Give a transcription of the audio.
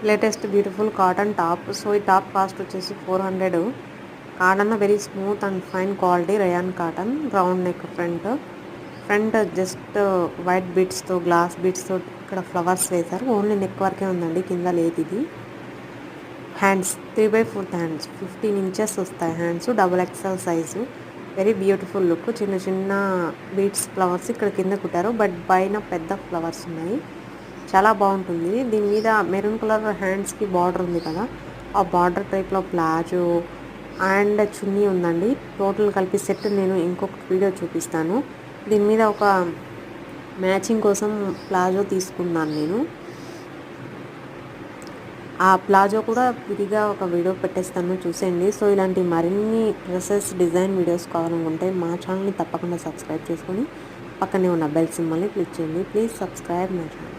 Latest beautiful cotton top. So ఈ top cost వచ్చేసి 400. Cotton very smooth and fine quality rayon cotton. Round neck front just white బీడ్స్తో glass బీడ్స్తో ఇక్కడ flowers వేశారు. Only neck వరకే ఉందండి, కింద లేదు ఇది. హ్యాండ్స్ 3/4 హ్యాండ్స్, 15 ఇంచెస్ వస్తాయి hands, double XL size. Very beautiful look. చిన్న చిన్న బీడ్స్ ఫ్లవర్స్ ఇక్కడ కింద కుట్టారు, బట్ పైన పెద్ద ఫ్లవర్స్ ఉన్నాయి. చాలా బాగుంటుంది. దీని మీద మెరూన్ కలర్ హ్యాండ్స్కి బార్డర్ ఉంది కదా, ఆ బార్డర్ టైప్లో ప్లాజో అండ్ చున్నీ ఉందండి. టోటల్ కలిపి సెట్ నేను ఇంకొక వీడియో చూపిస్తాను. దీని మీద ఒక మ్యాచింగ్ కోసం ప్లాజో తీసుకున్నాను నేను. ఆ ప్లాజో కూడా విడిగా ఒక వీడియో పెట్టేస్తాను, చూసేయండి. సో ఇలాంటి మరిన్ని డ్రెస్సెస్ డిజైన్ వీడియోస్ కావాలనుకుంటే మా ఛానల్ని తప్పకుండా సబ్స్క్రైబ్ చేసుకొని పక్కనే ఉన్న బెల్ సింబల్ని క్లిక్ చేయండి. Please subscribe my channel.